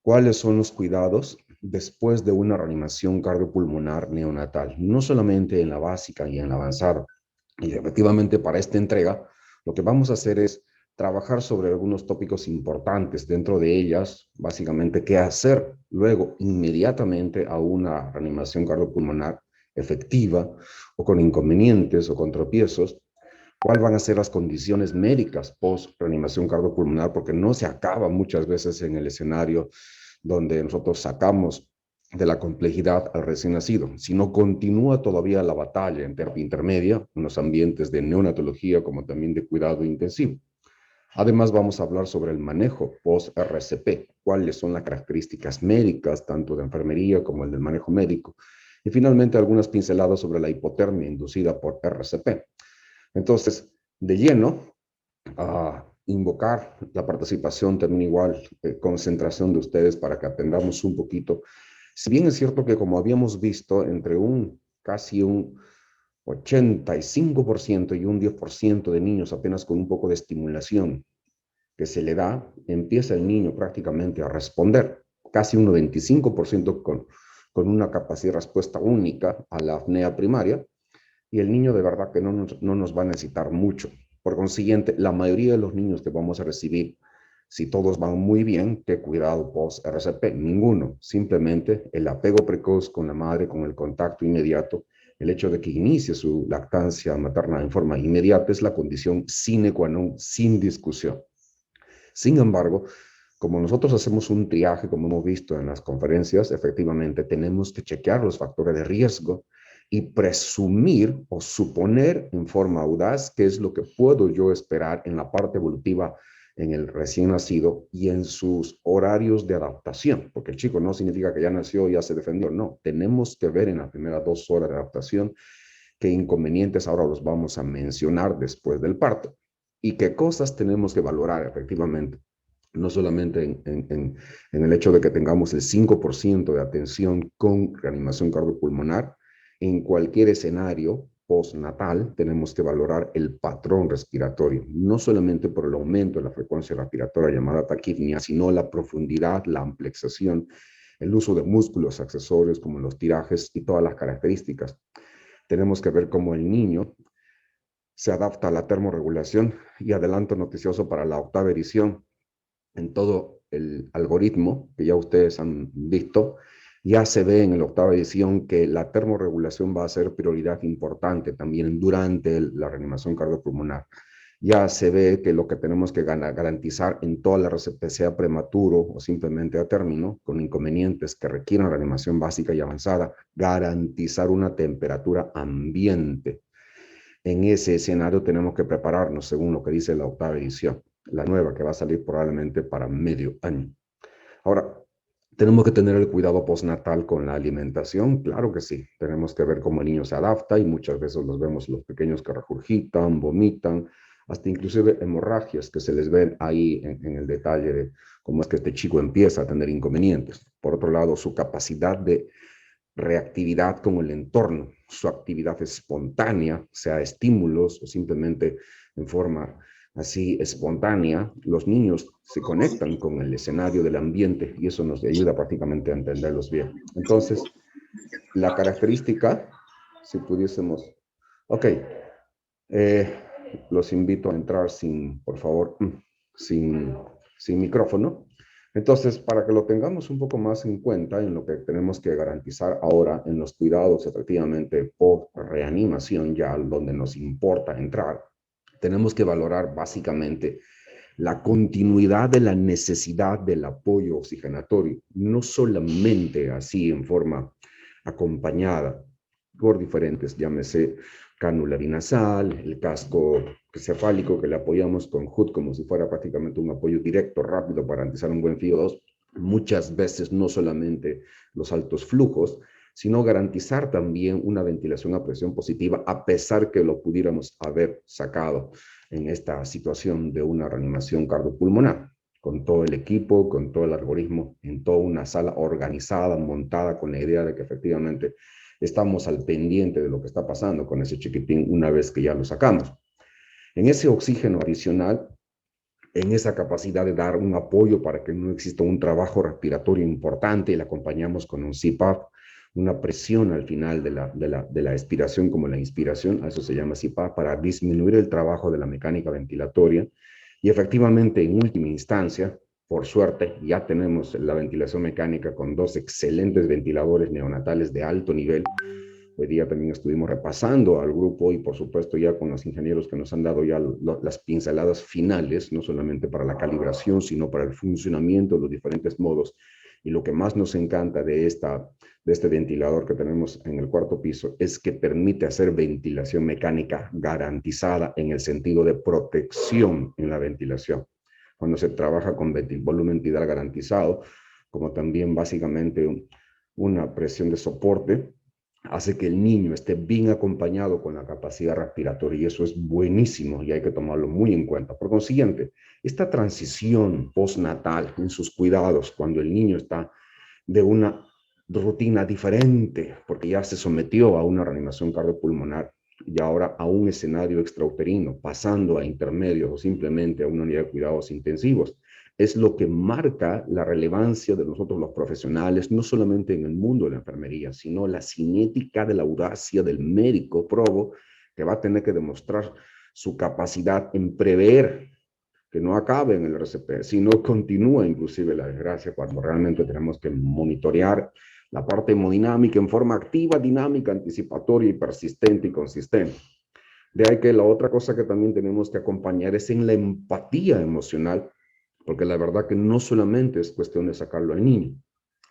¿Cuáles son los cuidados después de una reanimación cardiopulmonar neonatal? No solamente en la básica y en la avanzada. Y efectivamente para esta entrega, lo que vamos a hacer es trabajar sobre algunos tópicos importantes. Dentro de ellas, básicamente, qué hacer luego, inmediatamente, a una reanimación cardiopulmonar efectiva o con inconvenientes o con tropiezos. ¿Cuáles van a ser las condiciones médicas post-reanimación cardiopulmonar? Porque no se acaba muchas veces en el escenario donde nosotros sacamos de la complejidad al recién nacido, sino continúa todavía la batalla en terapia intermedia, en los ambientes de neonatología como también de cuidado intensivo. Además, vamos a hablar sobre el manejo post-RCP, cuáles son las características médicas, tanto de enfermería como el del manejo médico. Y finalmente, algunas pinceladas sobre la hipotermia inducida por RCP. Entonces, de lleno, a invocar la participación también igual, concentración de ustedes para que aprendamos un poquito. Si bien es cierto que como habíamos visto, entre casi un 85% y un 10% de niños apenas con un poco de estimulación que se le da, empieza el niño prácticamente a responder. Casi un 95% con una capacidad de respuesta única a la apnea primaria, y el niño de verdad que no nos va a necesitar mucho. Por consiguiente, la mayoría de los niños que vamos a recibir, si todos van muy bien, ¿qué cuidado post-RCP? Ninguno. Simplemente el apego precoz con la madre, con el contacto inmediato, el hecho de que inicie su lactancia materna en forma inmediata es la condición sine qua non, sin discusión. Sin embargo, como nosotros hacemos un triaje, como hemos visto en las conferencias, efectivamente tenemos que chequear los factores de riesgo y presumir o suponer en forma audaz qué es lo que puedo yo esperar en la parte evolutiva en el recién nacido y en sus horarios de adaptación, porque el chico no significa que ya nació y ya se defendió, no, tenemos que ver en las primeras 2 horas de adaptación qué inconvenientes ahora los vamos a mencionar después del parto y qué cosas tenemos que valorar efectivamente, no solamente en el hecho de que tengamos el 5% de atención con reanimación cardiopulmonar. En cualquier escenario postnatal tenemos que valorar el patrón respiratorio, no solamente por el aumento de la frecuencia respiratoria llamada taquipnea, sino la profundidad, la amplexación, el uso de músculos accesorios como los tirajes y todas las características. Tenemos que ver cómo el niño se adapta a la termorregulación, y adelanto noticioso para la octava edición, en todo el algoritmo que ya ustedes han visto, ya se ve en la octava edición que la termorregulación va a ser prioridad importante también durante la reanimación cardiopulmonar. Ya se ve que lo que tenemos que garantizar en toda la RCP, sea prematuro o simplemente a término, con inconvenientes que requieran reanimación básica y avanzada, garantizar una temperatura ambiente. En ese escenario tenemos que prepararnos según lo que dice la octava edición, la nueva que va a salir probablemente para medio año. Ahora, ¿tenemos que tener el cuidado postnatal con la alimentación? Claro que sí. Tenemos que ver cómo el niño se adapta y muchas veces los vemos los pequeños que regurgitan, vomitan, hasta inclusive hemorragias que se les ven ahí en el detalle de cómo es que este chico empieza a tener inconvenientes. Por otro lado, su capacidad de reactividad con el entorno, su actividad espontánea, sea estímulos o simplemente en forma así espontánea, los niños se conectan con el escenario del ambiente y eso nos ayuda prácticamente a entenderlos bien. Entonces, la característica, si pudiésemos, ok, eh, los invito a entrar sin, por favor, sin, sin micrófono. Entonces, para que lo tengamos un poco más en cuenta en lo que tenemos que garantizar ahora en los cuidados efectivamente por reanimación, ya donde nos importa entrar, tenemos que valorar básicamente la continuidad de la necesidad del apoyo oxigenatorio, no solamente así en forma acompañada por diferentes, llámese cánula binasal, el casco cefálico que le apoyamos con HUD como si fuera prácticamente un apoyo directo, rápido para garantizar un buen FIO2. Muchas veces no solamente los altos flujos, sino garantizar también una ventilación a presión positiva, a pesar que lo pudiéramos haber sacado en esta situación de una reanimación cardiopulmonar, con todo el equipo, con todo el algoritmo, en toda una sala organizada, montada con la idea de que efectivamente estamos al pendiente de lo que está pasando con ese chiquitín una vez que ya lo sacamos. En ese oxígeno adicional, en esa capacidad de dar un apoyo para que no exista un trabajo respiratorio importante, y la acompañamos con un CPAP, una presión al final de la expiración como la inspiración, a eso se llama CPAP, para disminuir el trabajo de la mecánica ventilatoria. Y efectivamente, en última instancia, por suerte, ya tenemos la ventilación mecánica con dos excelentes ventiladores neonatales de alto nivel. Hoy día también estuvimos repasando al grupo y por supuesto ya con los ingenieros que nos han dado ya las pinceladas finales, no solamente para la calibración, sino para el funcionamiento de los diferentes modos. Y lo que más nos encanta de este ventilador que tenemos en el cuarto piso es que permite hacer ventilación mecánica garantizada en el sentido de protección en la ventilación. Cuando se trabaja con volumen tidal garantizado, como también básicamente una presión de soporte, hace que el niño esté bien acompañado con la capacidad respiratoria y eso es buenísimo y hay que tomarlo muy en cuenta. Por consiguiente, esta transición postnatal en sus cuidados, cuando el niño está de una rutina diferente, porque ya se sometió a una reanimación cardiopulmonar y ahora a un escenario extrauterino, pasando a intermedios o simplemente a una unidad de cuidados intensivos, es lo que marca la relevancia de nosotros los profesionales, no solamente en el mundo de la enfermería, sino la cinética de la audacia del médico probo, que va a tener que demostrar su capacidad en prever que no acabe en el RCP, sino continúa inclusive la desgracia cuando realmente tenemos que monitorear la parte hemodinámica en forma activa, dinámica, anticipatoria y persistente y consistente. De ahí que la otra cosa que también tenemos que acompañar es en la empatía emocional, porque la verdad que no solamente es cuestión de sacarlo al niño,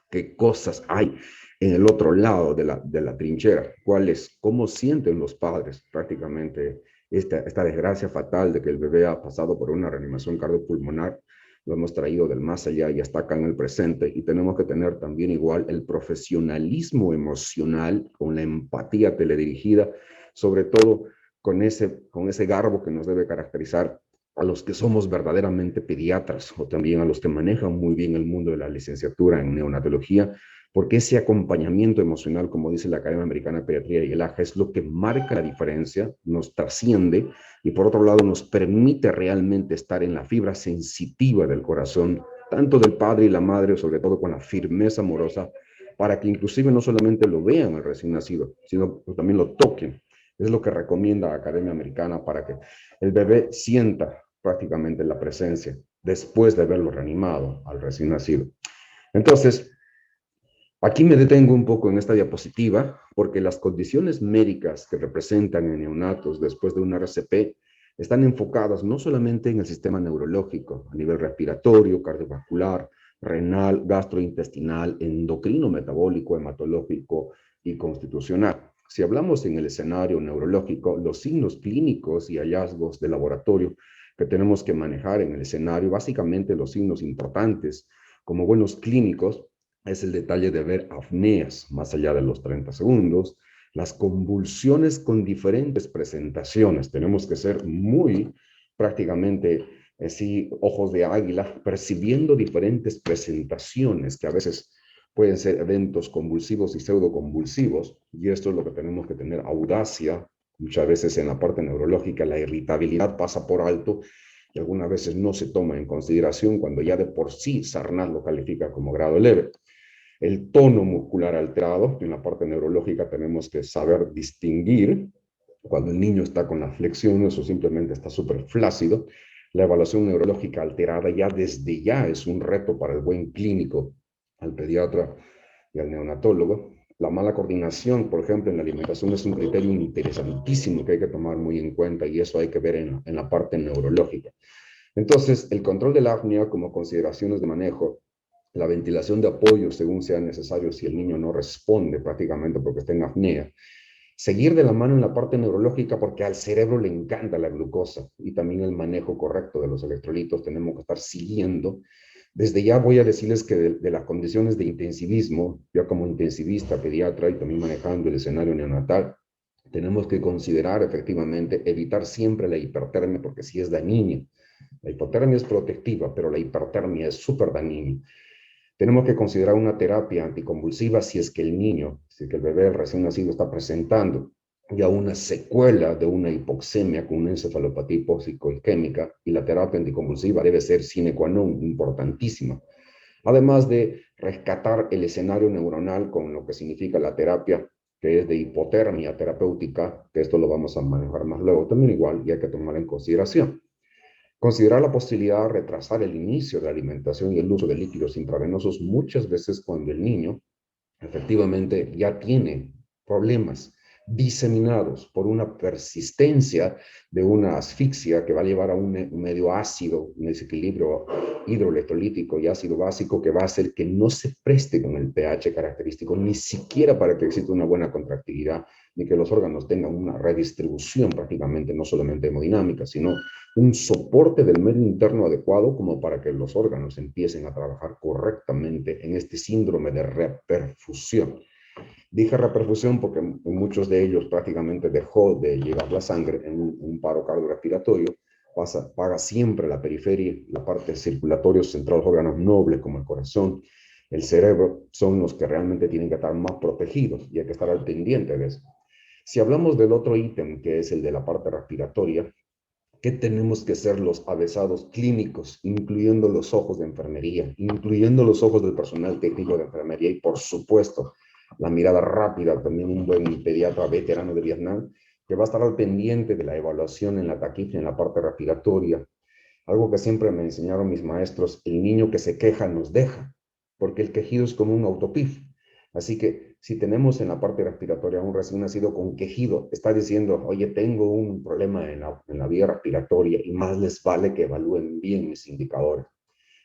qué cosas hay en el otro lado de la trinchera, cuáles, cómo sienten los padres prácticamente esta desgracia fatal de que el bebé ha pasado por una reanimación cardiopulmonar, lo hemos traído del más allá y está acá en el presente y tenemos que tener también igual el profesionalismo emocional con la empatía teledirigida, sobre todo con ese garbo que nos debe caracterizar a los que somos verdaderamente pediatras o también a los que manejan muy bien el mundo de la licenciatura en neonatología, porque ese acompañamiento emocional, como dice la Academia Americana de Pediatría y el AJA, es lo que marca la diferencia, nos trasciende y por otro lado nos permite realmente estar en la fibra sensitiva del corazón, tanto del padre y la madre, sobre todo con la firmeza amorosa, para que inclusive no solamente lo vean al recién nacido, sino que también lo toquen. Es lo que recomienda la Academia Americana para que el bebé sienta prácticamente la presencia después de haberlo reanimado al recién nacido. Entonces, aquí me detengo un poco en esta diapositiva porque las condiciones médicas que representan en neonatos después de un RCP están enfocadas no solamente en el sistema neurológico, a nivel respiratorio, cardiovascular, renal, gastrointestinal, endocrino, metabólico, hematológico y constitucional. Si hablamos en el escenario neurológico, los signos clínicos y hallazgos de laboratorio que tenemos que manejar en el escenario, básicamente los signos importantes como buenos clínicos, es el detalle de ver apneas más allá de los 30 segundos, las convulsiones con diferentes presentaciones. Tenemos que ser muy prácticamente así, ojos de águila, percibiendo diferentes presentaciones que a veces pueden ser eventos convulsivos y pseudoconvulsivos, y esto es lo que tenemos que tener audacia. Muchas veces en la parte neurológica la irritabilidad pasa por alto y algunas veces no se toma en consideración cuando ya de por sí Sarnaz lo califica como grado leve. El tono muscular alterado, en la parte neurológica tenemos que saber distinguir cuando el niño está con las flexiones o simplemente está súper flácido. La evaluación neurológica alterada ya desde ya es un reto para el buen clínico, al pediatra y al neonatólogo. La mala coordinación, por ejemplo, en la alimentación es un criterio interesantísimo que hay que tomar muy en cuenta y eso hay que ver en la parte neurológica. Entonces, el control de la apnea como consideraciones de manejo, la ventilación de apoyo según sea necesario si el niño no responde prácticamente porque está en apnea. Seguir de la mano en la parte neurológica porque al cerebro le encanta la glucosa y también el manejo correcto de los electrolitos tenemos que estar siguiendo. Desde ya voy a decirles que de las condiciones de intensivismo, ya como intensivista, pediatra y también manejando el escenario neonatal, tenemos que considerar efectivamente evitar siempre la hipertermia porque si es dañina. La hipotermia es protectiva, pero la hipertermia es súper dañina. Tenemos que considerar una terapia anticonvulsiva si es que el niño, si es que el bebé recién nacido está presentando ya una secuela de una hipoxemia con una encefalopatía hipóxico-isquémica, y la terapia anticonvulsiva debe ser sine qua non, importantísima. Además de rescatar el escenario neuronal con lo que significa la terapia, que es de hipotermia terapéutica, que esto lo vamos a manejar más luego también igual, y hay que tomar en consideración. Considerar la posibilidad de retrasar el inicio de la alimentación y el uso de líquidos intravenosos muchas veces cuando el niño efectivamente ya tiene problemas diseminados por una persistencia de una asfixia que va a llevar a un medio ácido, un desequilibrio hidroelectrolítico y ácido básico que va a hacer que no se preste con el pH característico, ni siquiera para que exista una buena contractilidad, ni que los órganos tengan una redistribución prácticamente, no solamente hemodinámica, sino un soporte del medio interno adecuado como para que los órganos empiecen a trabajar correctamente en este síndrome de reperfusión. Dije reperfusión porque en muchos de ellos prácticamente dejó de llegar la sangre en un paro cardiorrespiratorio, paga siempre la periferia, la parte circulatoria central, los órganos nobles como el corazón, el cerebro, son los que realmente tienen que estar más protegidos y hay que estar al pendiente de eso. Si hablamos del otro ítem, que es el de la parte respiratoria, ¿qué tenemos que ser los avesados clínicos, incluyendo los ojos de enfermería, incluyendo los ojos del personal técnico de enfermería y, por supuesto, la mirada rápida, también un buen pediatra veterano de Vietnam, que va a estar al pendiente de la evaluación en la taquicardia, en la parte respiratoria? Algo que siempre me enseñaron mis maestros: el niño que se queja nos deja, porque el quejido es como un autopif. Así que si tenemos en la parte respiratoria un recién nacido con quejido, está diciendo, oye, tengo un problema en la vía respiratoria, y más les vale que evalúen bien mis indicadores.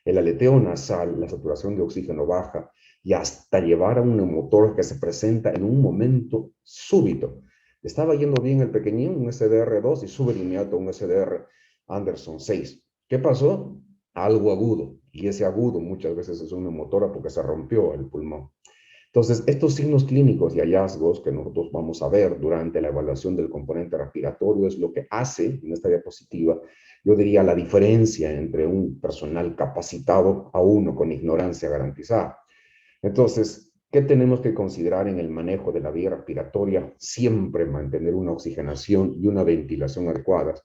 El aleteo nasal, la saturación de oxígeno baja, y hasta llevar a un neumotórax que se presenta en un momento súbito. Estaba yendo bien el pequeñín, un SDR2, y sube de inmediato un SDR Anderson 6. ¿Qué pasó? Algo agudo, y ese agudo muchas veces es un neumotórax porque se rompió el pulmón. Entonces, estos signos clínicos y hallazgos que nosotros vamos a ver durante la evaluación del componente respiratorio es lo que hace, en esta diapositiva, yo diría la diferencia entre un personal capacitado a uno con ignorancia garantizada. Entonces, ¿qué tenemos que considerar en el manejo de la vía respiratoria? Siempre mantener una oxigenación y una ventilación adecuadas.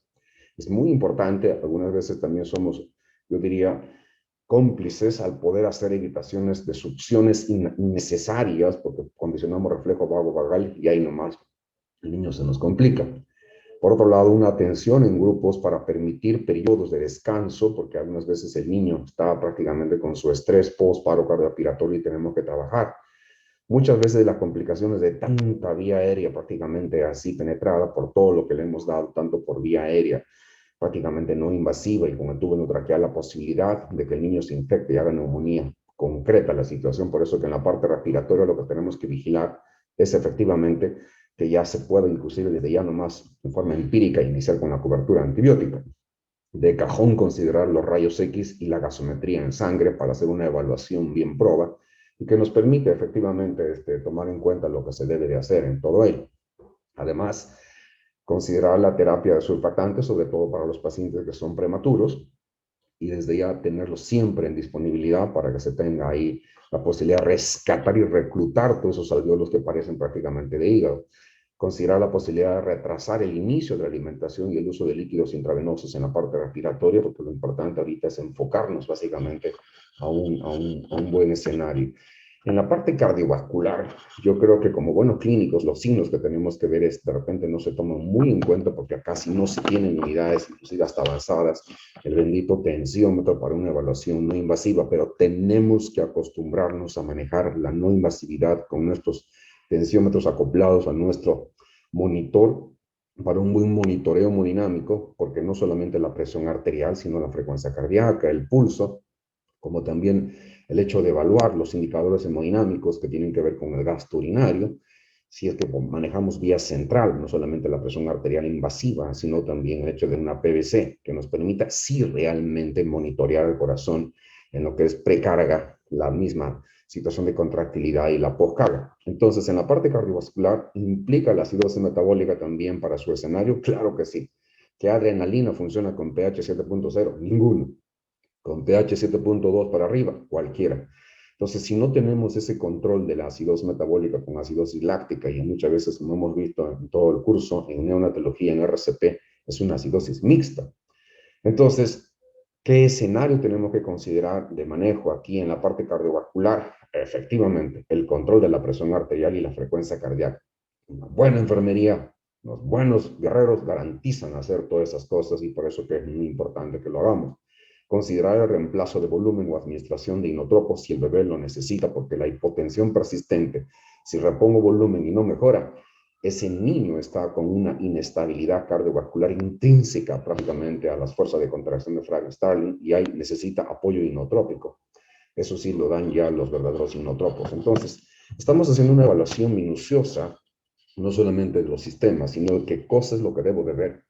Es muy importante, algunas veces también somos, yo diría, cómplices al poder hacer evitaciones de succiones innecesarias, porque condicionamos reflejo vago-vagal y ahí nomás el niño se nos complica. Por otro lado, una atención en grupos para permitir periodos de descanso, porque algunas veces el niño está prácticamente con su estrés post-paro cardiorrespiratorio y tenemos que trabajar. Muchas veces las complicaciones de tanta vía aérea prácticamente así penetrada por todo lo que le hemos dado, tanto por vía aérea prácticamente no invasiva y con el tubo endotraqueal, la posibilidad de que el niño se infecte y haga neumonía concreta la situación. Por eso que en la parte respiratoria lo que tenemos que vigilar es efectivamente que ya se pueda, inclusive desde ya nomás en forma empírica, iniciar con la cobertura antibiótica. De cajón considerar los rayos X y la gasometría en sangre para hacer una evaluación bien proba y que nos permite efectivamente tomar en cuenta lo que se debe de hacer en todo ello. Además, considerar la terapia de surfactantes, sobre todo para los pacientes que son prematuros, y desde ya tenerlos siempre en disponibilidad para que se tenga ahí la posibilidad de rescatar y reclutar todos esos alvéolos que parecen prácticamente de hígado. Considerar la posibilidad de retrasar el inicio de la alimentación y el uso de líquidos intravenosos en la parte respiratoria, porque lo importante ahorita es enfocarnos básicamente a un buen escenario. En la parte cardiovascular, yo creo que como buenos clínicos, los signos que tenemos que ver es, de repente no se toman muy en cuenta porque casi no se tienen unidades, inclusive hasta avanzadas, el bendito tensiómetro para una evaluación no invasiva, pero tenemos que acostumbrarnos a manejar la no invasividad con nuestros tensiómetros acoplados a nuestro monitor para un buen monitoreo hemodinámico, porque no solamente la presión arterial, sino la frecuencia cardíaca, el pulso, como también el hecho de evaluar los indicadores hemodinámicos que tienen que ver con el gasto urinario, si es que manejamos vía central, no solamente la presión arterial invasiva, sino también el hecho de una PVC, que nos permita sí realmente monitorear el corazón en lo que es precarga, la misma situación de contractilidad y la postcarga. Entonces, en la parte cardiovascular, ¿implica la acidosis metabólica también para su escenario? Claro que sí. ¿Qué adrenalina funciona con pH 7.0? Ninguno. Con pH 7.2 para arriba, cualquiera. Entonces, si no tenemos ese control de la acidosis metabólica con acidosis láctica, y muchas veces, como hemos visto en todo el curso, en neonatología, en RCP, es una acidosis mixta. Entonces, ¿qué escenario tenemos que considerar de manejo aquí en la parte cardiovascular? Efectivamente, el control de la presión arterial y la frecuencia cardíaca. Una buena enfermería, los buenos guerreros garantizan hacer todas esas cosas y por eso que es muy importante que lo hagamos. Considerar el reemplazo de volumen o administración de inotropos si el bebé lo necesita, porque la hipotensión persistente, si repongo volumen y no mejora, ese niño está con una inestabilidad cardiovascular intrínseca prácticamente a las fuerzas de contracción de Frank-Starling y ahí necesita apoyo inotrópico. Eso sí lo dan ya los verdaderos inotropos. Entonces, estamos haciendo una evaluación minuciosa, no solamente de los sistemas, sino de qué cosa es lo que debo de ver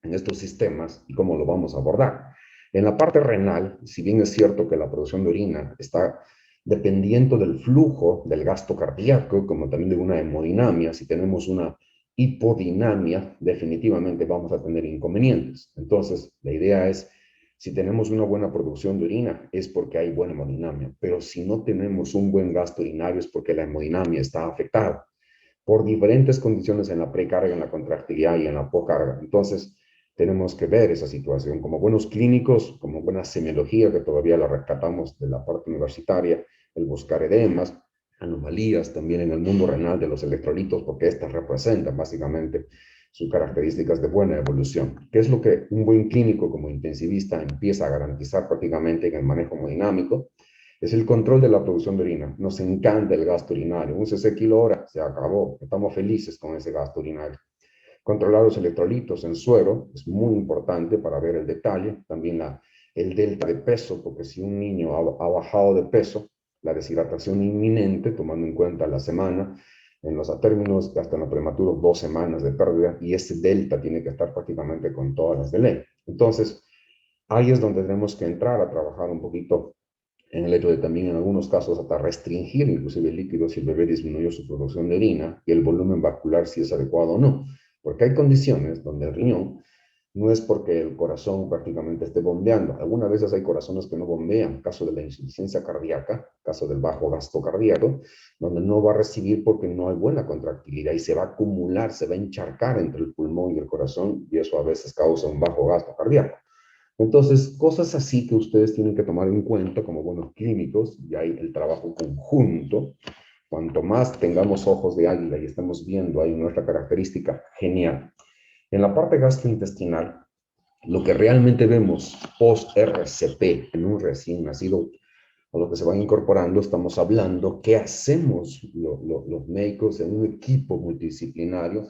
en estos sistemas y cómo lo vamos a abordar. En la parte renal, si bien es cierto que la producción de orina está dependiendo del flujo del gasto cardíaco, como también de una hemodinamia, si tenemos una hipodinamia, definitivamente vamos a tener inconvenientes. Entonces, la idea es, si tenemos una buena producción de orina, es porque hay buena hemodinamia, pero si no tenemos un buen gasto urinario, es porque la hemodinamia está afectada por diferentes condiciones en la precarga, en la contractilidad y en la poscarga. Entonces, tenemos que ver esa situación como buenos clínicos, como buena semiología, que todavía la rescatamos de la parte universitaria, el buscar edemas, anomalías también en el mundo renal de los electrolitos, porque estas representan básicamente sus características de buena evolución. ¿Qué es lo que un buen clínico como intensivista empieza a garantizar prácticamente en el manejo hemodinámico? Es el control de la producción de orina. Nos encanta el gasto urinario. Un cc kilo hora, se acabó. Estamos felices con ese gasto urinario. Controlar los electrolitos en suero es muy importante para ver el detalle. También el delta de peso, porque si un niño ha bajado de peso, la deshidratación inminente, tomando en cuenta la semana, en los términos hasta en lo prematuro, 2 semanas de pérdida, y ese delta tiene que estar prácticamente con todas las de ley. Entonces, ahí es donde tenemos que entrar a trabajar un poquito en el hecho de también en algunos casos hasta restringir inclusive el líquido si el bebé disminuyó su producción de orina y el volumen vascular si es adecuado o no. Porque hay condiciones donde el riñón no es porque el corazón prácticamente esté bombeando. Algunas veces hay corazones que no bombean, caso de la insuficiencia cardíaca, caso del bajo gasto cardíaco, donde no va a recibir porque no hay buena contractilidad y se va a acumular, se va a encharcar entre el pulmón y el corazón y eso a veces causa un bajo gasto cardíaco. Entonces, cosas así que ustedes tienen que tomar en cuenta como buenos clínicos, y hay el trabajo conjunto. Cuanto más tengamos ojos de águila y estamos viendo ahí nuestra característica, genial. En la parte gastrointestinal, lo que realmente vemos post-RCP en un recién nacido, a lo que se van incorporando, estamos hablando qué hacemos los médicos en un equipo multidisciplinario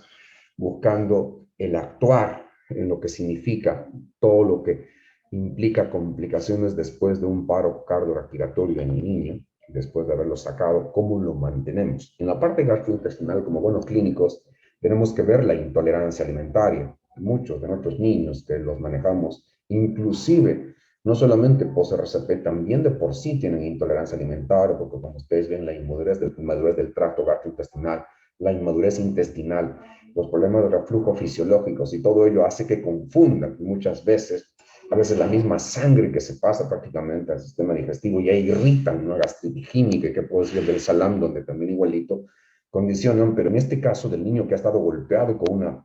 buscando el actuar en lo que significa todo lo que implica complicaciones después de un paro cardiorrespiratorio en el niño, después de haberlo sacado, cómo lo mantenemos. En la parte gastrointestinal, como buenos clínicos, tenemos que ver la intolerancia alimentaria. Muchos de nuestros niños que los manejamos, inclusive, no solamente post-RCP, también de por sí tienen intolerancia alimentaria, porque como ustedes ven, la inmadurez del tracto gastrointestinal, la inmadurez intestinal, los problemas de reflujo fisiológicos y todo ello hace que confundan muchas veces, a veces la misma sangre que se pasa prácticamente al sistema digestivo ya irritan una gastritis química, que puede ser del salam, donde también igualito condicionan, pero en este caso del niño que ha estado golpeado con una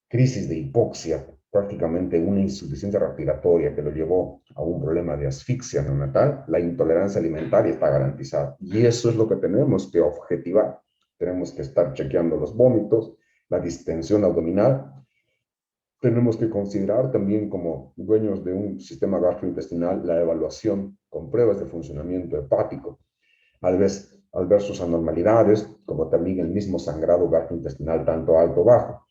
crisis de hipoxia, prácticamente una insuficiencia respiratoria que lo llevó a un problema de asfixia neonatal, la intolerancia alimentaria está garantizada. Y eso es lo que tenemos que objetivar. Tenemos que estar chequeando los vómitos, la distensión abdominal. Tenemos que considerar también como dueños de un sistema gastrointestinal la evaluación con pruebas de funcionamiento hepático, al ver sus anormalidades, como también el mismo sangrado gastrointestinal tanto alto o bajo.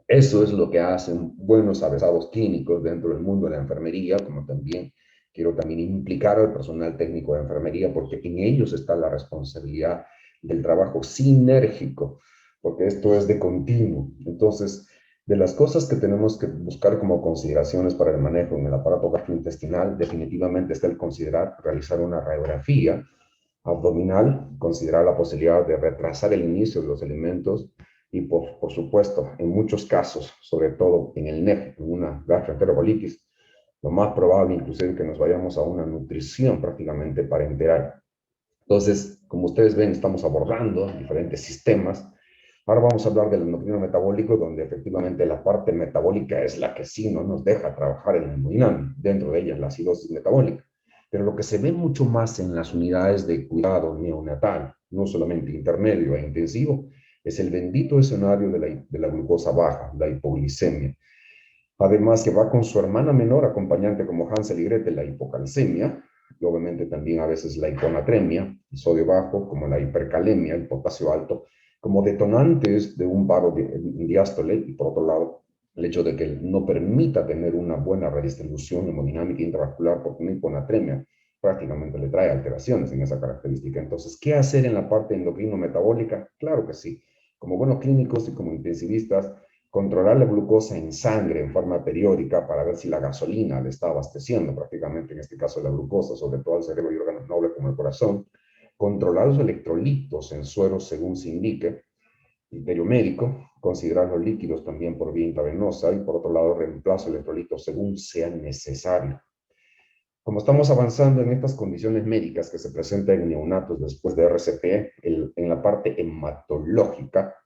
Eso es lo que hacen buenos avesados clínicos dentro del mundo de la enfermería, como también quiero también implicar al personal técnico de enfermería, porque en ellos está la responsabilidad del trabajo sinérgico, porque esto es de continuo. Entonces, de las cosas que tenemos que buscar como consideraciones para el manejo en el aparato gastrointestinal, definitivamente está el considerar realizar una radiografía abdominal, considerar la posibilidad de retrasar el inicio de los alimentos y por supuesto, en muchos casos, sobre todo en el NEF, en una gastroenterocolitis, lo más probable inclusive que nos vayamos a una nutrición prácticamente parenteral. Entonces, como ustedes ven, estamos abordando diferentes sistemas. Ahora vamos a hablar del endocrino metabólico, donde efectivamente la parte metabólica es la que sí no nos deja trabajar en el hemodinámico, dentro de ella la acidosis metabólica. Pero lo que se ve mucho más en las unidades de cuidado neonatal, no solamente intermedio e intensivo, es el bendito escenario de la glucosa baja, la hipoglicemia. Además que va con su hermana menor acompañante como Hansel y Gretel, la hipocalcemia, y obviamente también a veces la hiponatremia, el sodio bajo, como la hipercalemia, el potasio alto, como detonantes de un paro diástole, y por otro lado, el hecho de que no permita tener una buena redistribución hemodinámica intravascular, porque una hiponatremia prácticamente le trae alteraciones en esa característica. Entonces, ¿qué hacer en la parte endocrino-metabólica? Claro que sí. Como buenos clínicos y como intensivistas, controlar la glucosa en sangre en forma periódica para ver si la gasolina le está abasteciendo prácticamente, en este caso la glucosa, sobre todo al cerebro y órganos nobles como el corazón, controlar los electrolitos en sueros según se indique, criterio médico, considerar los líquidos también por vía intravenosa y por otro lado reemplazo electrolitos según sea necesario. Como estamos avanzando en estas condiciones médicas que se presentan en neonatos después de RCP, en la parte hematológica,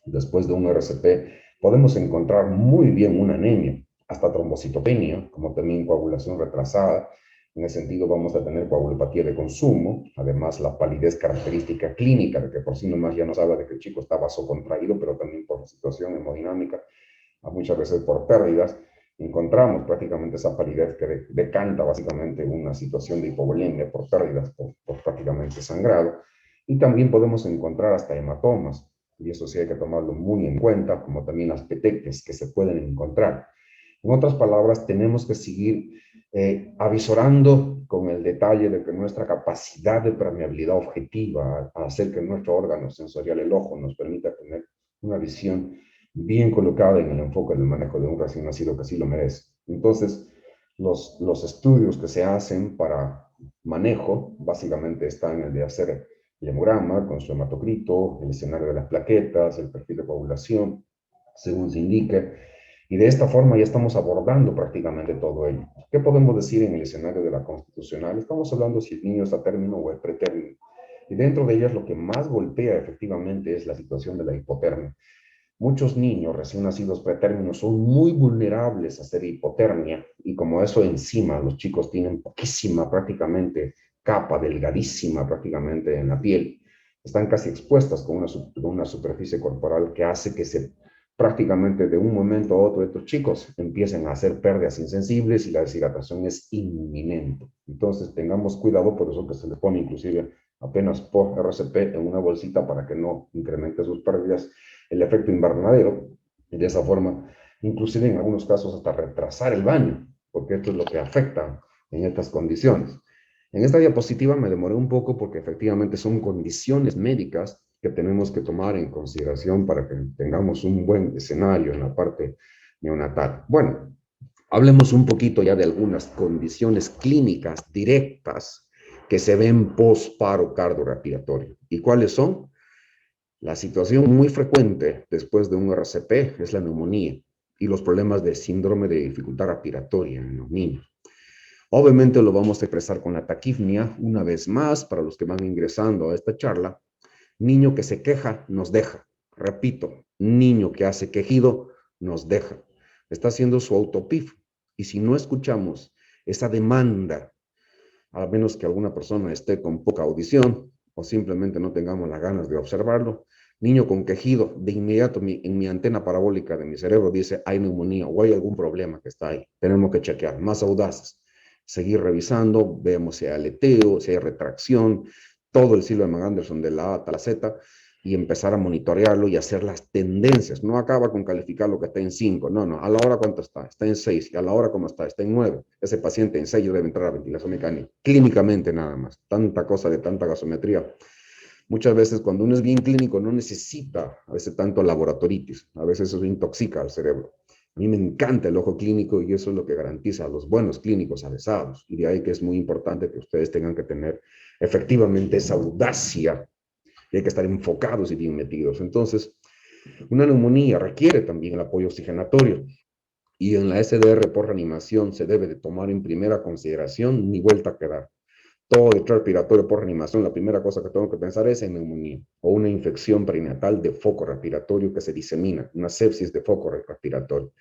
después de un RCP, podemos encontrar muy bien una anemia, hasta trombocitopenia, como también coagulación retrasada. En ese sentido vamos a tener coagulopatía de consumo, además la palidez característica clínica, de que por sí nomás ya nos habla de que el chico está vasocontraído, pero también por la situación hemodinámica, muchas veces por pérdidas, encontramos prácticamente esa palidez que decanta básicamente una situación de hipovolemia por pérdidas, por prácticamente sangrado, y también podemos encontrar hasta hematomas, y eso sí hay que tomarlo muy en cuenta, como también las petequias que se pueden encontrar. En otras palabras, tenemos que seguir avisorando con el detalle de que nuestra capacidad de permeabilidad objetiva a hacer que nuestro órgano sensorial, el ojo, nos permita tener una visión bien colocada en el enfoque del manejo de un recién nacido que sí lo merece. Entonces, los estudios que se hacen para manejo básicamente están en el de hacer el hemograma con su hematocrito, el escenario de las plaquetas, el perfil de coagulación, según se indique. Y de esta forma ya estamos abordando prácticamente todo ello. ¿Qué podemos decir en el escenario de la constitucional? Estamos hablando si el niño está a término o es pretérmino. Y dentro de ellas lo que más golpea efectivamente es la situación de la hipotermia. Muchos niños recién nacidos pretérminos son muy vulnerables a hacer hipotermia y como eso encima los chicos tienen poquísima prácticamente capa delgadísima prácticamente en la piel, están casi expuestas con una superficie corporal que hace que se prácticamente de un momento a otro estos chicos empiecen a hacer pérdidas insensibles y la deshidratación es inminente. Entonces tengamos cuidado, por eso que se le pone inclusive apenas por RCP en una bolsita para que no incremente sus pérdidas el efecto invernadero, y de esa forma, inclusive en algunos casos hasta retrasar el baño, porque esto es lo que afecta en estas condiciones. En esta diapositiva me demoré un poco porque efectivamente son condiciones médicas que tenemos que tomar en consideración para que tengamos un buen escenario en la parte neonatal. Bueno, hablemos un poquito ya de algunas condiciones clínicas directas que se ven post-paro cardiorrespiratorio. ¿Y cuáles son? La situación muy frecuente después de un RCP es la neumonía y los problemas de síndrome de dificultad respiratoria en los niños. Obviamente lo vamos a expresar con la taquipnea una vez más para los que van ingresando a esta charla. Niño que se queja nos deja. Repito, niño que hace quejido nos deja. Está haciendo su autopif y si no escuchamos esa demanda, a menos que alguna persona esté con poca audición o simplemente no tengamos las ganas de observarlo, niño con quejido, de inmediato en mi antena parabólica de mi cerebro dice hay neumonía o hay algún problema que está ahí. Tenemos que chequear, más audaces, seguir revisando, vemos si hay aleteo, si hay retracción, todo el silo de Mann-Anderson de la A hasta la Z y empezar a monitorearlo y hacer las tendencias. No acaba con calificar lo que está en 5, no, a la hora cuánto está, está en 6, y a la hora cómo está en 9. Ese paciente en 6 debe entrar a ventilación mecánica, clínicamente nada más, tanta cosa de tanta gasometría. Muchas veces cuando uno es bien clínico no necesita a veces tanto laboratoritis, a veces eso intoxica al cerebro. A mí me encanta el ojo clínico y eso es lo que garantiza a los buenos clínicos avesados. Y de ahí que es muy importante que ustedes tengan que tener efectivamente esa audacia y hay que estar enfocados y bien metidos. Entonces, una neumonía requiere también el apoyo oxigenatorio y en la SDR por reanimación se debe de tomar en primera consideración ni vuelta a quedar. todo de respiratorio por reanimación, la primera cosa que tengo que pensar es en neumonía o una infección perinatal de foco respiratorio que se disemina, una sepsis de foco respiratorio.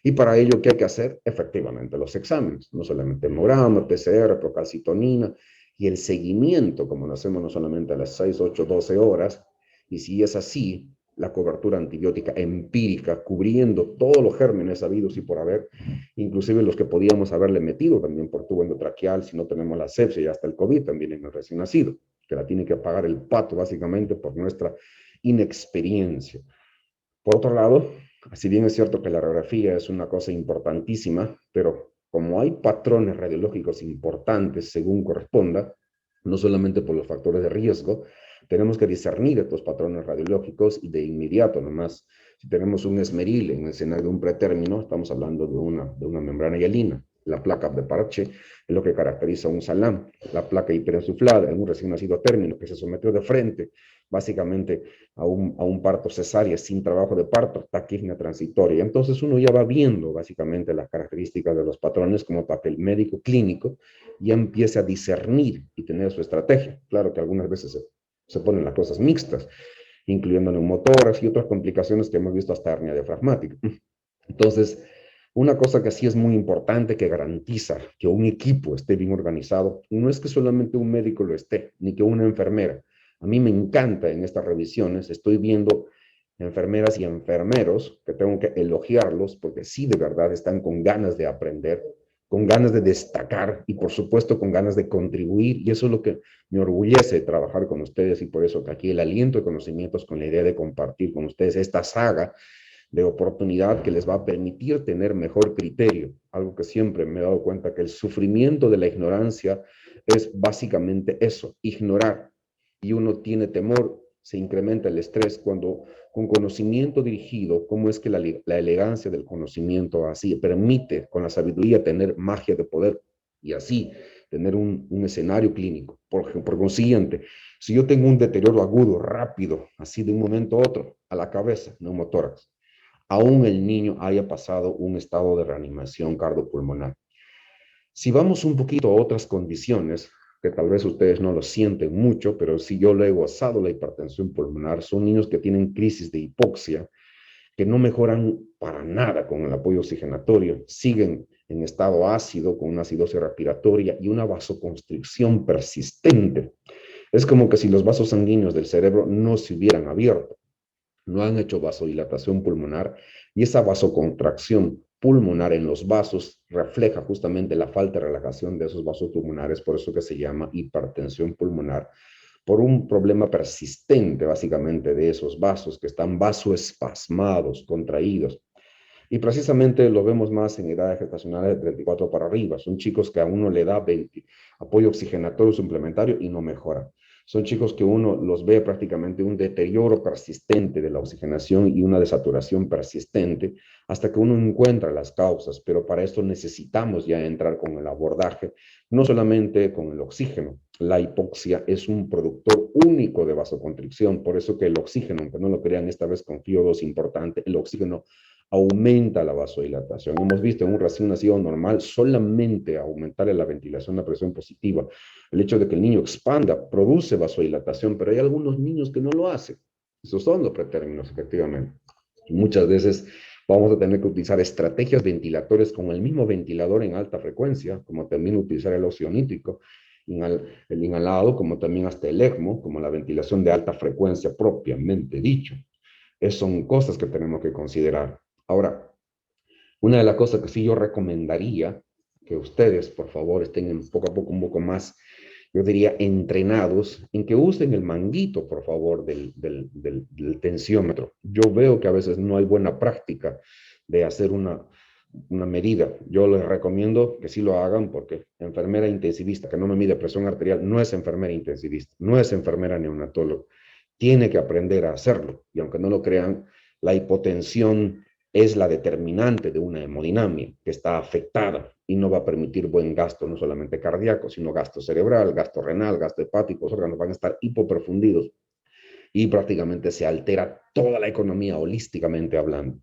Y para ello, ¿qué hay que hacer? Efectivamente, los exámenes, no solamente hemograma, PCR, procalcitonina y el seguimiento, como lo hacemos no solamente a las 6, 8, 12 horas, y si es así, la cobertura antibiótica empírica, cubriendo todos los gérmenes habidos y por haber, inclusive los que podíamos haberle metido también por tubo endotraqueal si no tenemos la sepsia y hasta el COVID también en el recién nacido, que la tiene que pagar el pato básicamente por nuestra inexperiencia. Por otro lado, si bien es cierto que la radiografía es una cosa importantísima, pero como hay patrones radiológicos importantes según corresponda, no solamente por los factores de riesgo, tenemos que discernir estos patrones radiológicos y de inmediato nomás. Si tenemos un esmeril en el escenario de un pretérmino, estamos hablando de una membrana hialina. La placa de parche es lo que caracteriza un salam. La placa hiperinsuflada en un recién nacido a término que se sometió de frente, básicamente a un parto cesárea sin trabajo de parto, taquignia transitoria. Entonces uno ya va viendo básicamente las características de los patrones como para que el médico clínico ya empiece a discernir y tener su estrategia. Claro que algunas veces se ponen las cosas mixtas, incluyendo neumotoras y otras complicaciones que hemos visto hasta hernia diafragmática. Entonces, una cosa que sí es muy importante, que garantiza que un equipo esté bien organizado, no es que solamente un médico lo esté, ni que una enfermera. A mí me encanta en estas revisiones, estoy viendo enfermeras y enfermeros que tengo que elogiarlos porque sí de verdad están con ganas de aprender, con ganas de destacar y por supuesto con ganas de contribuir, y eso es lo que me orgullece trabajar con ustedes, y por eso que aquí el aliento de conocimientos con la idea de compartir con ustedes esta saga de oportunidad que les va a permitir tener mejor criterio. Algo que siempre me he dado cuenta, que el sufrimiento de la ignorancia es básicamente eso, ignorar. Y uno tiene temor, se incrementa el estrés cuando con conocimiento dirigido, cómo es que la elegancia del conocimiento así permite con la sabiduría tener magia de poder y así tener un escenario clínico. Por consiguiente, si yo tengo un deterioro agudo, rápido, así de un momento a otro, a la cabeza, neumotórax, aún el niño haya pasado un estado de reanimación cardiopulmonar. Si vamos un poquito a otras condiciones, que tal vez ustedes no lo sienten mucho, pero si yo lo he gozado la hipertensión pulmonar, son niños que tienen crisis de hipoxia, que no mejoran para nada con el apoyo oxigenatorio, siguen en estado ácido, con una acidosis respiratoria y una vasoconstricción persistente. Es como que si los vasos sanguíneos del cerebro no se hubieran abierto, no han hecho vasodilatación pulmonar, y esa vasocontracción pulmonar en los vasos refleja justamente la falta de relajación de esos vasos pulmonares, por eso que se llama hipertensión pulmonar, por un problema persistente básicamente de esos vasos que están vasoespasmados, contraídos. Y precisamente lo vemos más en edades gestacionales de 34 para arriba. Son chicos que a uno le da apoyo oxigenatorio suplementario y no mejora. Son chicos que uno los ve prácticamente un deterioro persistente de la oxigenación y una desaturación persistente hasta que uno encuentra las causas. Pero para esto necesitamos ya entrar con el abordaje, no solamente con el oxígeno. La hipoxia es un productor único de vasoconstricción, por eso que el oxígeno, aunque no lo crean, esta vez con FIO2 importante, el oxígeno aumenta la vasodilatación. Hemos visto en un recién nacido normal solamente aumentar la ventilación, la presión positiva. El hecho de que el niño expanda produce vasodilatación, pero hay algunos niños que no lo hacen. Esos son los pretérminos, efectivamente. Y muchas veces vamos a tener que utilizar estrategias ventilatorias con el mismo ventilador en alta frecuencia, como también utilizar el óxido nítrico, el inhalado, como también hasta el ECMO, como la ventilación de alta frecuencia propiamente dicho. Son cosas que tenemos que considerar. Ahora, una de las cosas que sí yo recomendaría que ustedes, por favor, estén poco a poco un poco más, yo diría, entrenados en que usen el manguito, por favor, del tensiómetro. Yo veo que a veces no hay buena práctica de hacer una medida. Yo les recomiendo que sí lo hagan porque enfermera intensivista que no me mide presión arterial no es enfermera intensivista, no es enfermera neonatóloga. Tiene que aprender a hacerlo. Y aunque no lo crean, la hipotensión es la determinante de una hemodinamia que está afectada y no va a permitir buen gasto, no solamente cardíaco, sino gasto cerebral, gasto renal, gasto hepático. Los órganos van a estar hipoperfundidos y prácticamente se altera toda la economía holísticamente hablando.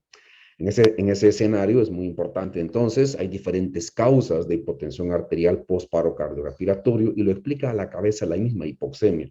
En ese escenario es muy importante. Entonces, hay diferentes causas de hipotensión arterial post-paro cardiorrespiratorio y lo explica a la cabeza la misma hipoxemia.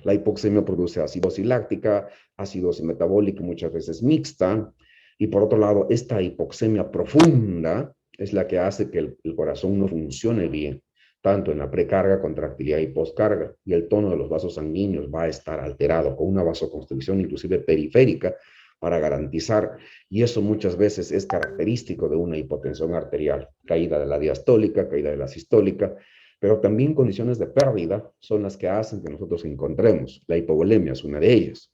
La hipoxemia produce acidosis láctica, acidosis metabólica, muchas veces mixta. Y por otro lado, esta hipoxemia profunda es la que hace que el corazón no funcione bien, tanto en la precarga, contractilidad y postcarga. Y el tono de los vasos sanguíneos va a estar alterado con una vasoconstricción inclusive periférica para garantizar, y eso muchas veces es característico de una hipotensión arterial, caída de la diastólica, caída de la sistólica, pero también condiciones de pérdida son las que hacen que nosotros encontremos. La hipovolemia es una de ellas,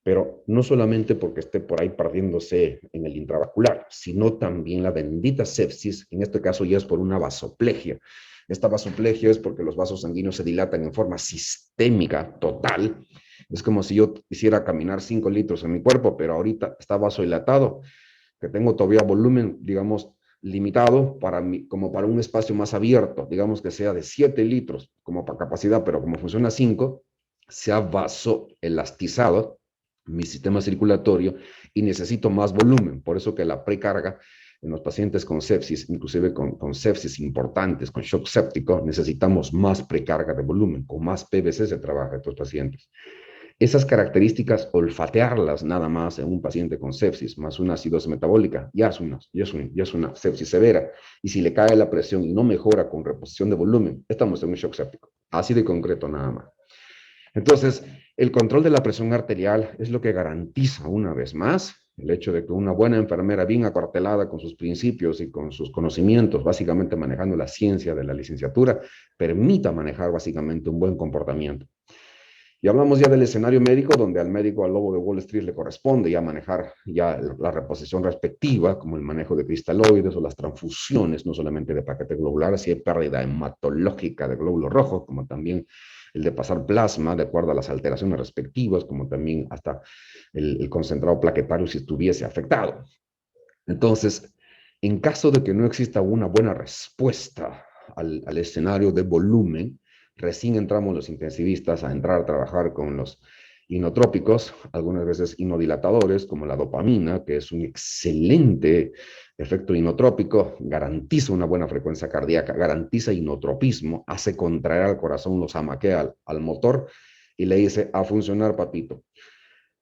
pero no solamente porque esté por ahí perdiéndose en el intravascular, sino también la bendita sepsis, en este caso ya es por una vasoplegia. Esta vasoplegia es porque los vasos sanguíneos se dilatan en forma sistémica, total. Es como si yo quisiera caminar 5 litros en mi cuerpo, pero ahorita está vasodilatado, que tengo todavía volumen, digamos, limitado para mí, como para un espacio más abierto, digamos que sea de 7 litros como para capacidad, pero como funciona 5, se ha vasoelastizado mi sistema circulatorio y necesito más volumen. Por eso que la precarga en los pacientes con sepsis, inclusive con sepsis importantes, con shock séptico, necesitamos más precarga de volumen, con más PVC se trabaja estos pacientes. Esas características, olfatearlas nada más en un paciente con sepsis, más una acidosis metabólica, ya es una sepsis severa. Y si le cae la presión y no mejora con reposición de volumen, estamos en un shock séptico. Así de concreto nada más. Entonces, el control de la presión arterial es lo que garantiza, una vez más, el hecho de que una buena enfermera bien acuartelada con sus principios y con sus conocimientos, básicamente manejando la ciencia de la licenciatura, permita manejar básicamente un buen comportamiento. Y hablamos ya del escenario médico, donde al médico, al lobo de Wall Street, le corresponde ya manejar ya la reposición respectiva, como el manejo de cristaloides o las transfusiones, no solamente de paquete globular, si hay pérdida hematológica de glóbulos rojos, como también el de pasar plasma, de acuerdo a las alteraciones respectivas, como también hasta el concentrado plaquetario si estuviese afectado. Entonces, en caso de que no exista una buena respuesta al escenario de volumen, recién entramos los intensivistas a entrar a trabajar con los inotrópicos, algunas veces inodilatadores, como la dopamina, que es un excelente efecto inotrópico, garantiza una buena frecuencia cardíaca, garantiza inotropismo, hace contraer al corazón, lo zamaquea al motor y le dice a funcionar, papito.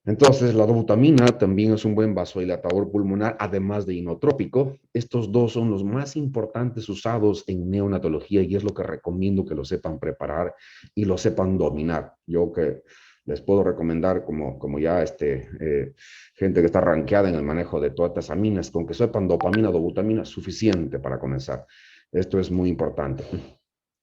Entonces, la dobutamina también es un buen vasodilatador pulmonar, además de inotrópico. Estos dos son los más importantes usados en neonatología y es lo que recomiendo que lo sepan preparar y lo sepan dominar. Yo que les puedo recomendar como ya gente que está rankeada en el manejo de todas estas aminas, con que sepan dopamina, dobutamina, suficiente para comenzar. Esto es muy importante.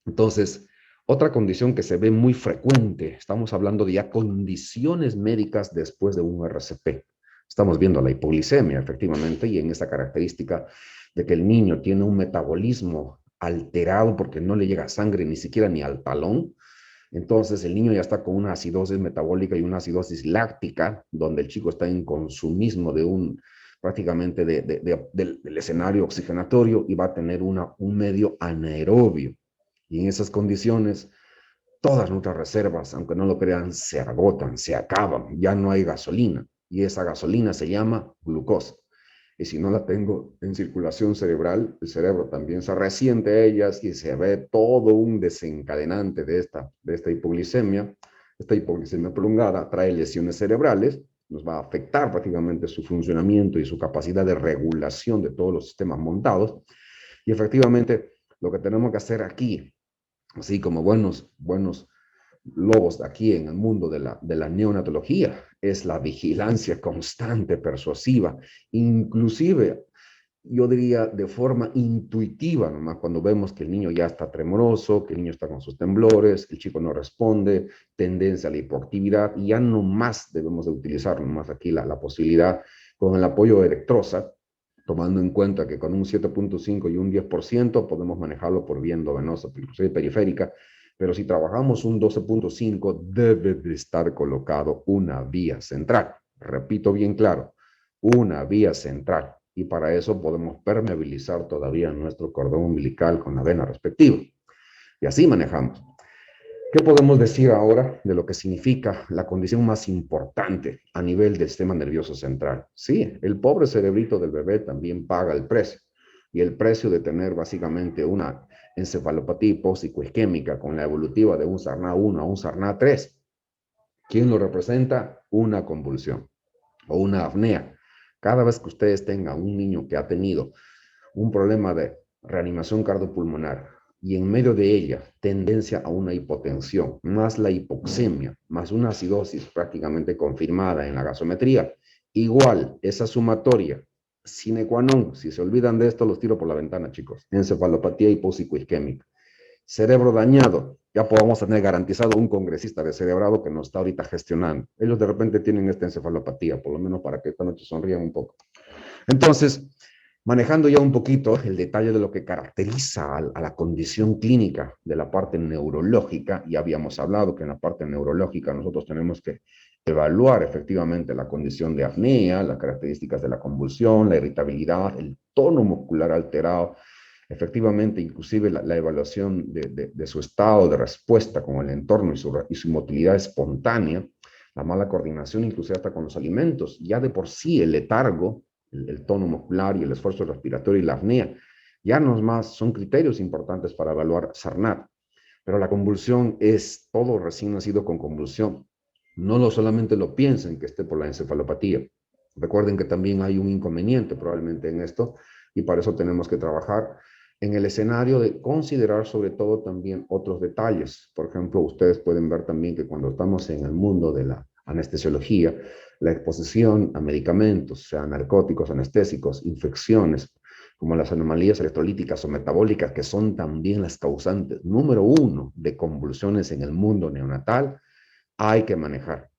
Entonces, otra condición que se ve muy frecuente, estamos hablando de ya condiciones médicas después de un RCP. Estamos viendo la hipoglicemia, efectivamente, y en esa característica de que el niño tiene un metabolismo alterado porque no le llega sangre ni siquiera ni al talón. Entonces, el niño ya está con una acidosis metabólica y una acidosis láctica, donde el chico está en consumismo de prácticamente del escenario oxigenatorio y va a tener un medio anaerobio. Y en esas condiciones, todas nuestras reservas, aunque no lo crean, se agotan, se acaban, ya no hay gasolina. Y esa gasolina se llama glucosa. Y si no la tengo en circulación cerebral, el cerebro también se resiente a ellas y se ve todo un desencadenante de esta hipoglicemia. Esta hipoglicemia prolongada trae lesiones cerebrales, nos va a afectar prácticamente su funcionamiento y su capacidad de regulación de todos los sistemas montados. Y efectivamente, lo que tenemos que hacer aquí, así como buenos lobos aquí en el mundo de la neonatología, es la vigilancia constante, persuasiva, inclusive yo diría de forma intuitiva, nomás cuando vemos que el niño ya está tremoroso, que el niño está con sus temblores, el chico no responde, tendencia a la hipoactividad, y ya no más debemos de utilizar nomás aquí la posibilidad con el apoyo de electrosa, tomando en cuenta que con un 7.5 y un 10% podemos manejarlo por vía endovenosa, inclusive periférica, pero si trabajamos un 12.5 debe de estar colocado una vía central. Repito bien claro, una vía central. Y para eso podemos permeabilizar todavía nuestro cordón umbilical con la vena respectiva. Y así manejamos. ¿Qué podemos decir ahora de lo que significa la condición más importante a nivel del sistema nervioso central? Sí, el pobre cerebrito del bebé también paga el precio. Y el precio de tener básicamente una encefalopatía hipóxico-isquémica con la evolutiva de un SARNA 1 a un SARNA 3. ¿Quién lo representa? Una convulsión o una apnea. Cada vez que ustedes tengan un niño que ha tenido un problema de reanimación cardiopulmonar y en medio de ella tendencia a una hipotensión, más la hipoxemia, más una acidosis prácticamente confirmada en la gasometría, igual esa sumatoria sine qua non, si se olvidan de esto los tiro por la ventana, chicos, encefalopatía hipóxico-isquémica, cerebro dañado, ya podamos tener garantizado un congresista de cerebrado que nos está ahorita gestionando. Ellos de repente tienen esta encefalopatía, por lo menos para que esta noche sonrían un poco. Entonces, manejando ya un poquito el detalle de lo que caracteriza a la condición clínica de la parte neurológica, ya habíamos hablado que en la parte neurológica nosotros tenemos que evaluar efectivamente la condición de apnea, las características de la convulsión, la irritabilidad, el tono muscular alterado, efectivamente inclusive la evaluación de su estado de respuesta con el entorno y su motilidad espontánea, la mala coordinación inclusive hasta con los alimentos, ya de por sí el letargo, el tono muscular y el esfuerzo respiratorio y la apnea, ya no es más, son criterios importantes para evaluar SARNAT. Pero la convulsión es todo recién nacido con convulsión. No lo solamente lo piensen que esté por la encefalopatía. Recuerden que también hay un inconveniente probablemente en esto y para eso tenemos que trabajar en el escenario de considerar sobre todo también otros detalles. Por ejemplo, ustedes pueden ver también que cuando estamos en el mundo de la anestesiología, la exposición a medicamentos, sea narcóticos, anestésicos, infecciones, como las anomalías electrolíticas o metabólicas, que son también las causantes número uno de convulsiones en el mundo neonatal, hay que manejar.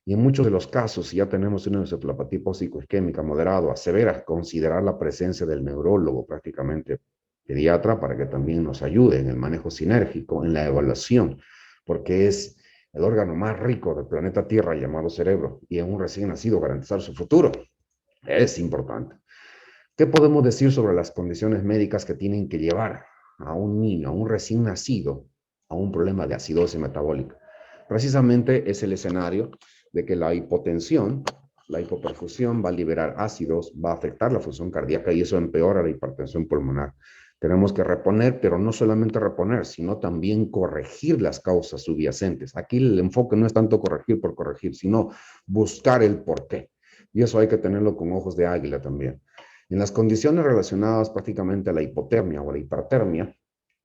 Y en muchos de los casos, si ya tenemos una encefalopatía hipóxico-isquémica moderada a severa, considerar la presencia del neurólogo prácticamente pediatra para que también nos ayude en el manejo sinérgico, en la evaluación, porque es el órgano más rico del planeta Tierra llamado cerebro y en un recién nacido garantizar su futuro es importante. ¿Qué podemos decir sobre las condiciones médicas que tienen que llevar a un niño, a un recién nacido, a un problema de acidosis metabólica? Precisamente es el escenario de que la hipotensión, la hipoperfusión va a liberar ácidos, va a afectar la función cardíaca y eso empeora la hipertensión pulmonar. Tenemos que reponer, pero no solamente reponer, sino también corregir las causas subyacentes. Aquí el enfoque no es tanto corregir por corregir, sino buscar el porqué. Y eso hay que tenerlo con ojos de águila también. En las condiciones relacionadas prácticamente a la hipotermia o a la hipertermia,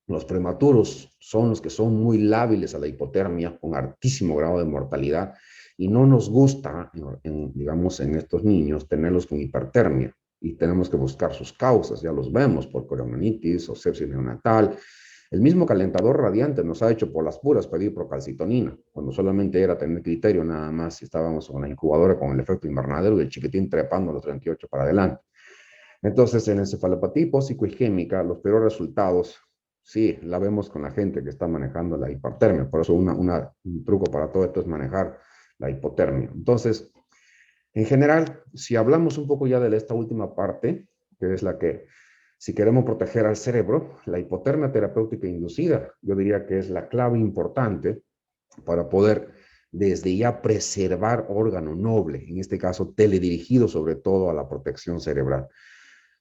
los prematuros son los que son muy lábiles a la hipotermia, con altísimo grado de mortalidad, y no nos gusta, digamos, en estos niños, tenerlos con hipertermia, y tenemos que buscar sus causas, ya los vemos por corionitis o sepsis neonatal. El mismo calentador radiante nos ha hecho por las puras pedir procalcitonina, cuando solamente era tener criterio nada más si estábamos con la incubadora con el efecto invernadero y el chiquitín trepando a los 38 para adelante. Entonces, en encefalopatía hipóxico-isquémica, los peores resultados, sí, la vemos con la gente que está manejando la hipertermia. Por eso un truco para todo esto es manejar la hipotermia. Entonces, en general, si hablamos un poco ya de esta última parte, que es la que, si queremos proteger al cerebro, la hipotermia terapéutica inducida, yo diría que es la clave importante para poder desde ya preservar órgano noble, en este caso teledirigido sobre todo a la protección cerebral.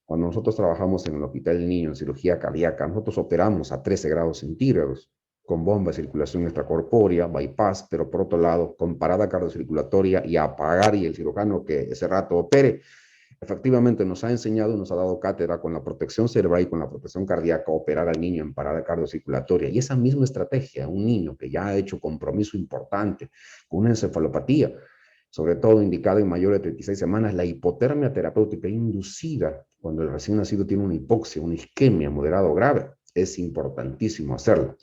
Cuando nosotros trabajamos en el Hospital del Niño en cirugía cardíaca, nosotros operamos a 13 grados centígrados con bomba de circulación extracorpórea, bypass, pero por otro lado, con parada cardiocirculatoria y apagar y el cirujano que ese rato opere, efectivamente nos ha enseñado y nos ha dado cátedra con la protección cerebral y con la protección cardíaca, operar al niño en parada cardiocirculatoria. Y esa misma estrategia, un niño que ya ha hecho compromiso importante con una encefalopatía, sobre todo indicada en mayores de 36 semanas, la hipotermia terapéutica inducida cuando el recién nacido tiene una hipoxia, una isquemia moderado o grave, es importantísimo hacerlo.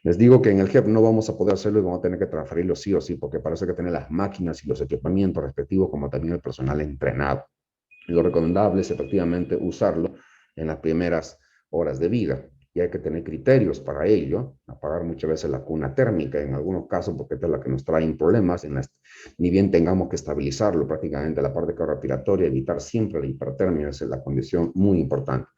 Les digo que en el GEP no vamos a poder hacerlo y vamos a tener que transferirlo sí o sí, porque parece que tener las máquinas y los equipamientos respectivos, como también el personal entrenado. Lo recomendable es efectivamente usarlo en las primeras horas de vida. Y hay que tener criterios para ello, apagar muchas veces la cuna térmica en algunos casos, porque esta es la que nos trae problemas, ni bien tengamos que estabilizarlo prácticamente la parte cardiorrespiratoria, evitar siempre la hipertermia, esa es la condición muy importante.